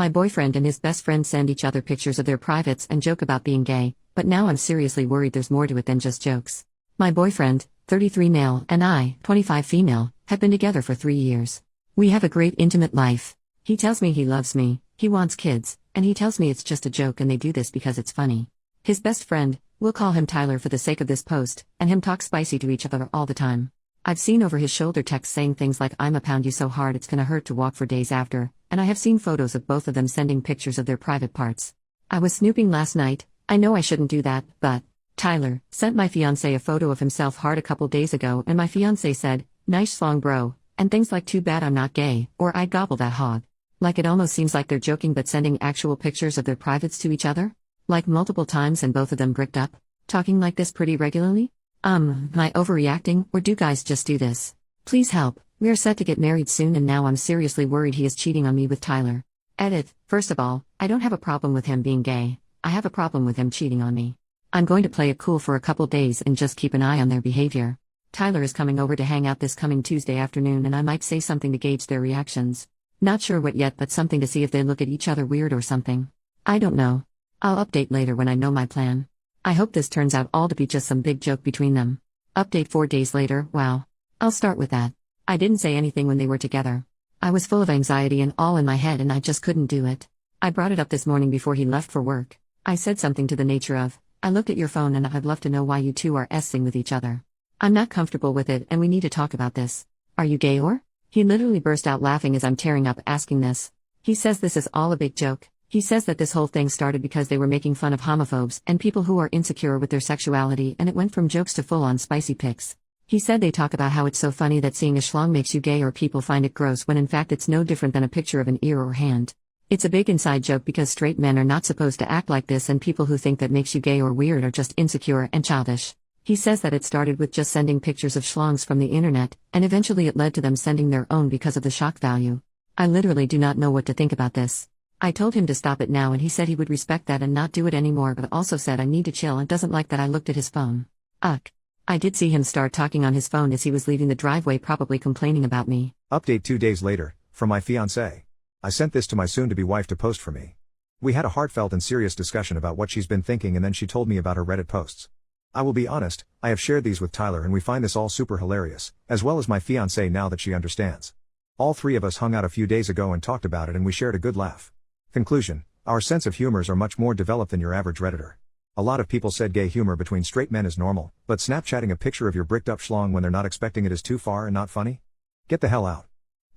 My boyfriend and his best friend send each other pictures of their privates and joke about being gay, but now I'm seriously worried there's more to it than just jokes. My boyfriend, 33 male, and I, 25 female, have been together for 3 years. We have a great intimate life. He tells me he loves me, he wants kids, and he tells me it's just a joke and they do this because it's funny. His best friend, we'll call him Tyler for the sake of this post, and him talk spicy to each other all the time. I've seen over his shoulder texts saying things like "I'ma pound you so hard it's gonna hurt to walk" for days after, and I have seen photos of both of them sending pictures of their private parts. I was snooping last night. I know I shouldn't do that, but Tyler sent my fiancé a photo of himself hard a couple days ago, and my fiancé said, "Nice schlong bro," and things like "too bad I'm not gay," or "I'd gobble that hog." Like it almost seems like they're joking but sending actual pictures of their privates to each other? Like multiple times and both of them bricked up? Talking like this pretty regularly? Am I overreacting, or do guys just do this? Please help, we are set to get married soon and now I'm seriously worried he is cheating on me with Tyler. Edit, first of all, I don't have a problem with him being gay, I have a problem with him cheating on me. I'm going to play it cool for a couple days and just keep an eye on their behavior. Tyler is coming over to hang out this coming Tuesday afternoon and I might say something to gauge their reactions. Not sure what yet, but something to see if they look at each other weird or something. I don't know. I'll update later when I know my plan. I hope this turns out all to be just some big joke between them. Update 4 days later, wow. I'll start with that. I didn't say anything when they were together. I was full of anxiety and all in my head and I just couldn't do it. I brought it up this morning before he left for work. I said something to the nature of, "I looked at your phone and I'd love to know why you two are s-ing with each other. I'm not comfortable with it and we need to talk about this. Are you gay or?" He literally burst out laughing as I'm tearing up asking this. He says this is all a big joke. He says that this whole thing started because they were making fun of homophobes and people who are insecure with their sexuality, and it went from jokes to full-on spicy pics. He said they talk about how it's so funny that seeing a schlong makes you gay or people find it gross when in fact it's no different than a picture of an ear or hand. It's a big inside joke because straight men are not supposed to act like this and people who think that makes you gay or weird are just insecure and childish. He says that it started with just sending pictures of schlongs from the internet, and eventually it led to them sending their own because of the shock value. I literally do not know what to think about this. I told him to stop it now and he said he would respect that and not do it anymore, but also said I need to chill and doesn't like that I looked at his phone. Ugh. I did see him start talking on his phone as he was leaving the driveway, probably complaining about me. Update 2 days later, from my fiancé. I sent this to my soon-to-be wife to post for me. We had a heartfelt and serious discussion about what she's been thinking and then she told me about her Reddit posts. I will be honest, I have shared these with Tyler and we find this all super hilarious, as well as my fiancé now that she understands. All 3 of us hung out a few days ago and talked about it and we shared a good laugh. Conclusion: our sense of humors are much more developed than your average Redditor. A lot of people said gay humor between straight men is normal, but Snapchatting a picture of your bricked up schlong when they're not expecting it is too far and not funny? Get the hell out.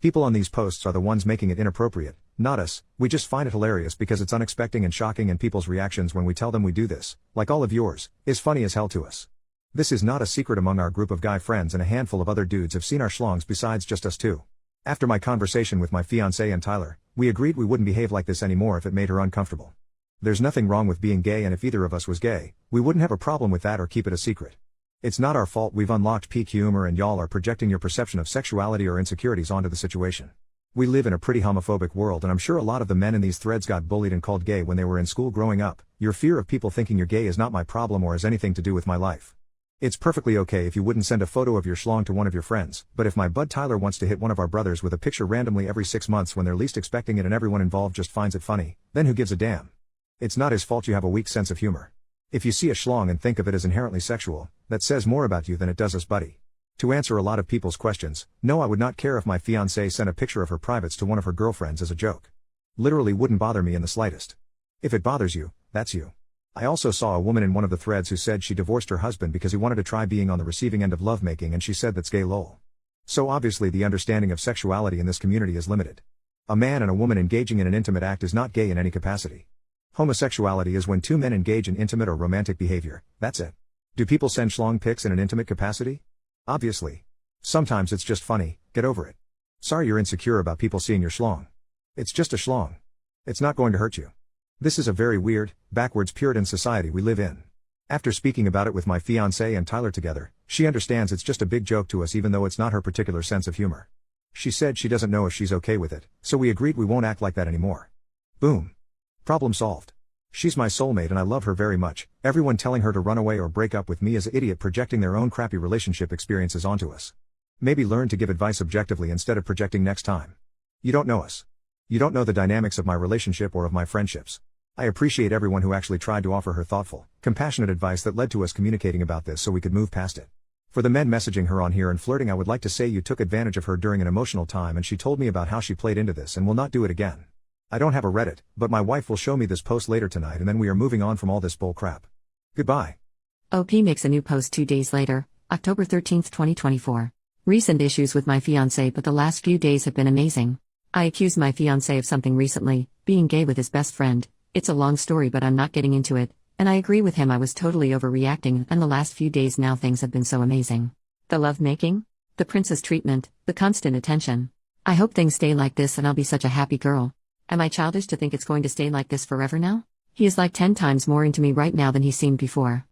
People on these posts are the ones making it inappropriate, not us. We just find it hilarious because it's unexpected and shocking, and people's reactions when we tell them we do this, like all of yours, is funny as hell to us. This is not a secret among our group of guy friends, and a handful of other dudes have seen our schlongs besides just us two. After my conversation with my fiancé and Tyler, we agreed we wouldn't behave like this anymore if it made her uncomfortable. There's nothing wrong with being gay, and if either of us was gay, we wouldn't have a problem with that or keep it a secret. It's not our fault we've unlocked peak humor and y'all are projecting your perception of sexuality or insecurities onto the situation. We live in a pretty homophobic world, and I'm sure a lot of the men in these threads got bullied and called gay when they were in school growing up. Your fear of people thinking you're gay is not my problem or has anything to do with my life. It's perfectly okay if you wouldn't send a photo of your schlong to one of your friends, but if my bud Tyler wants to hit one of our brothers with a picture randomly every 6 months when they're least expecting it and everyone involved just finds it funny, then who gives a damn? It's not his fault you have a weak sense of humor. If you see a schlong and think of it as inherently sexual, that says more about you than it does us, buddy. To answer a lot of people's questions, no, I would not care if my fiancée sent a picture of her privates to one of her girlfriends as a joke. Literally wouldn't bother me in the slightest. If it bothers you, that's you. I also saw a woman in one of the threads who said she divorced her husband because he wanted to try being on the receiving end of lovemaking, and she said that's gay lol. So obviously the understanding of sexuality in this community is limited. A man and a woman engaging in an intimate act is not gay in any capacity. Homosexuality is when two men engage in intimate or romantic behavior, that's it. Do people send schlong pics in an intimate capacity? Obviously. Sometimes it's just funny, get over it. Sorry you're insecure about people seeing your schlong. It's just a schlong. It's not going to hurt you. This is a very weird, backwards Puritan society we live in. After speaking about it with my fiancé and Tyler together, she understands it's just a big joke to us even though it's not her particular sense of humor. She said she doesn't know if she's okay with it, so we agreed we won't act like that anymore. Boom. Problem solved. She's my soulmate and I love her very much. Everyone telling her to run away or break up with me is an idiot projecting their own crappy relationship experiences onto us. Maybe learn to give advice objectively instead of projecting next time. You don't know us. You don't know the dynamics of my relationship or of my friendships. I appreciate everyone who actually tried to offer her thoughtful, compassionate advice that led to us communicating about this so we could move past it. For the men messaging her on here and flirting, I would like to say you took advantage of her during an emotional time and she told me about how she played into this and will not do it again. I don't have a Reddit, but my wife will show me this post later tonight and then we are moving on from all this bull crap. Goodbye. OP makes a new post 2 days later, October 13, 2024. Recent issues with my fiancé, but the last few days have been amazing. I accused my fiancé of something recently, being gay with his best friend. It's a long story but I'm not getting into it, and I agree with him, I was totally overreacting, and the last few days now things have been so amazing. The love making? The princess treatment, the constant attention. I hope things stay like this and I'll be such a happy girl. Am I childish to think it's going to stay like this forever now? He is like 10 times more into me right now than he seemed before.